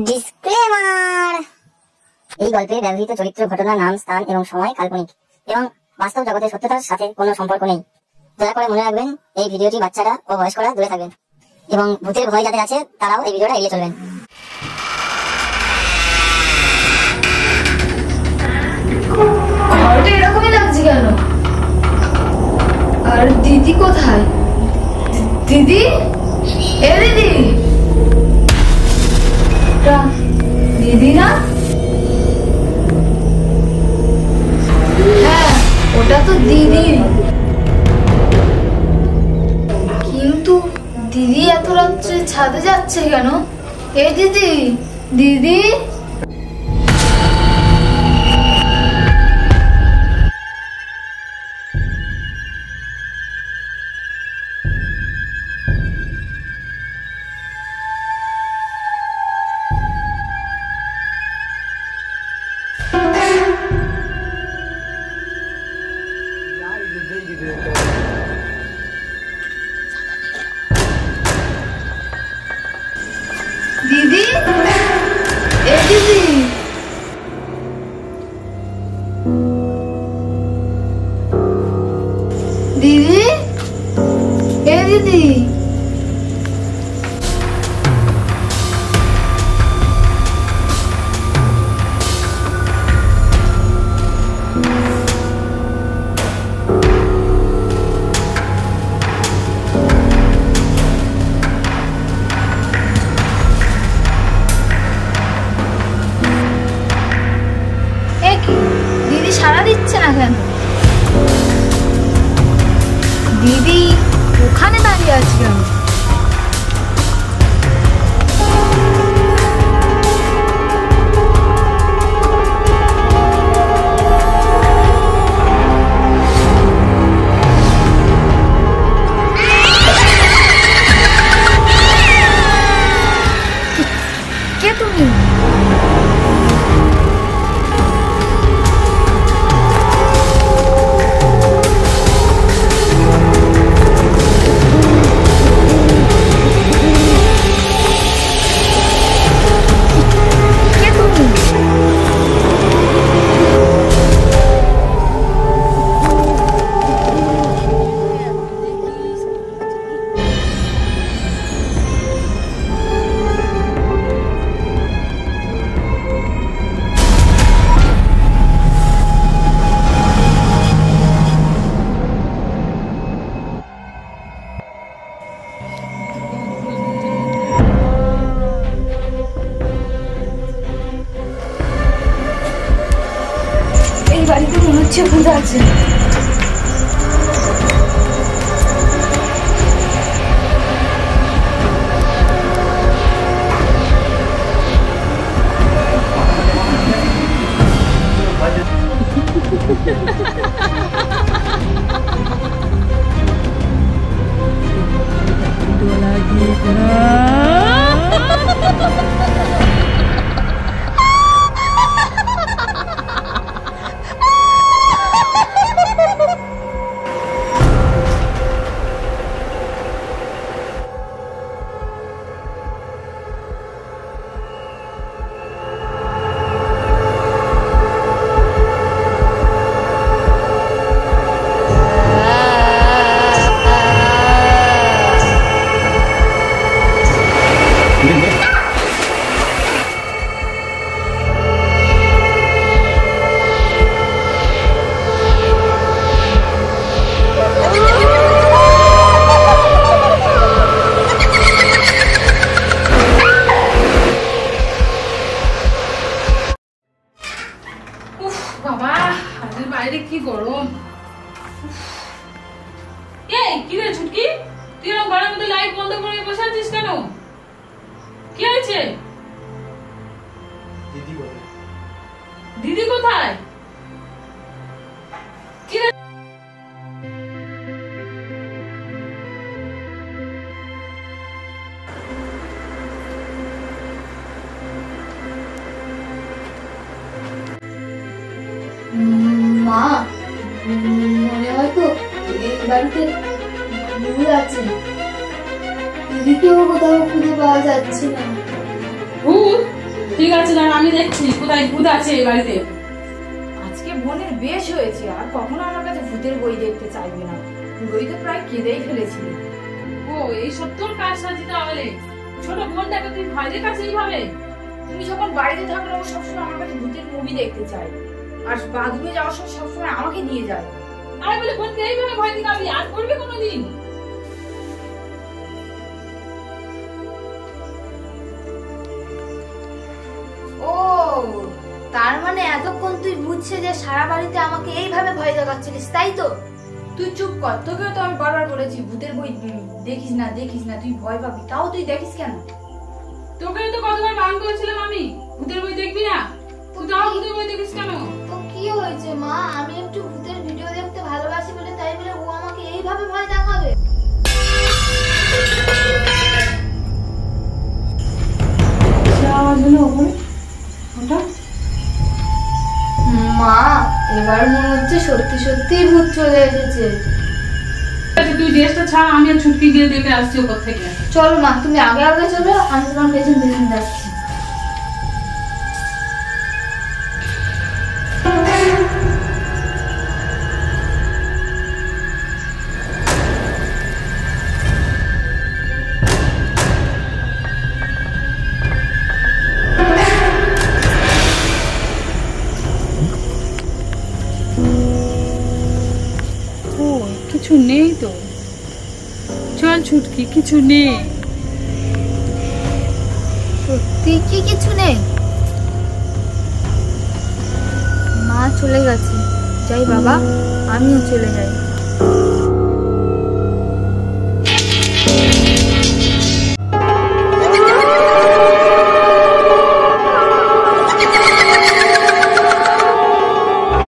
Disclaimer, এই গল্পে ব্যবহৃত চরিত্র, ঘটনা, নাম, স্থান এবং সময় কাল্পনিক এবং বাস্তব জগতের সত্যতার সাথে কোনো সম্পর্ক নেই। দয়া করে মনে রাখবেন, এই ভিডিওটি বাচ্চারা ও বয়স্করা দূরে থাকবেন এবং ভূতের ভয় যাদের আছে তারাও এই ভিডিওটা এড়িয়ে চলবেন। ঘরটা এরকমই লাগছে কেন? আর দিদি কোথায়? দিদি, এ দিদি, দিদি না? হ্যাঁ, ওটা তো দিদি। কিন্তু দিদি এত রাত্রে ছাদে যাচ্ছে কেন? এ দিদি, দিদি। দিদি, এ দিদি, দিদি, এ দিদি। দিদি সাড়া দিচ্ছে না কেন? দিদি ওখানে দাঁড়িয়ে আছে কেন? কে তুমি? বাড়িতে মনে হচ্ছে ভূত আছে। বাবা, আজের বাইরে কি গরম। এই কি রে ছুটকি, তুই আমার ঘরের মধ্যে লাইট বন্ধ করে বসে আছিস কেন? কি হয়েছে? দিদি কোথায়? দিদি কোথায়? কি রে? মা, মনে হয় তো এই বাড়িতে ভূত আছে। দিদিকেও কোথাও খুঁজে পাওয়া যাচ্ছে না। ভূত? ঠিক আছে দাঁড়া, আমি দেখছি কোথায় ভূত আছে এই বাড়িতে। আজকে বোনের বেশ হয়েছে, আর কখনো আমার কাছে ভূতের বই দেখতে চাইবে না। বই তো প্রায় কেঁদেই ফেলেছিল। ও এই সব তোর কাজ সাজি তাহলে? ছোট বোনটাকে তুই ভয় দেখাস এইভাবে? তুমি যখন বাড়িতে থাকো ও সবসময় আমার কাছে ভূতের মুভি দেখতে চায়, আর বাথরুমে যাওয়ার সময় সবসময় আমাকে নিয়ে যায়। আমি বলে বোনকে এইভাবে ভয় দেখাবি? আর করবি কোনোদিন? ও তার মানে এতক্ষণ তুই বুঝছে যে সারা বাড়িতে আমাকে এইভাবে ভয় দেখাচ্ছিলিস, তাই তো? তুই চুপ কর, তোকেও তো আমি বারবার বলেছি ভূতের বই দেখিস না দেখিস না, তুই ভয় পাবি, তাও তুই দেখিস কেন? তোকে তো কতবার বারণ করেছিলাম আমি, ভূতের বই দেখবি না। তুই তাও ভূতের বই দেখিস কেন? তো কি হয়েছে মা, আমি একটু ভূতের ভিডিও দেখতে ভালোবাসি বলে তাই বলে ও আমাকে এইভাবে ভয় দেখাবে? মা এবার মনে হচ্ছে সত্যি সত্যি ভূত চলে এসেছে। তুই ড্রেসটা ছাড়, আমি আর ছুটকি গিয়ে দেখে আসছি ওপর থেকে। চলো মা, তুমি আগে আগে চলো, আমি তোমার পেছন পেছন যাচ্ছি। কিছু নেই তো, চল ছুটকি, কিছু নেই। সত্যি কি কিছু নেই? মা চলে গেছে, যাই বাবা, আমিও চলে যাই।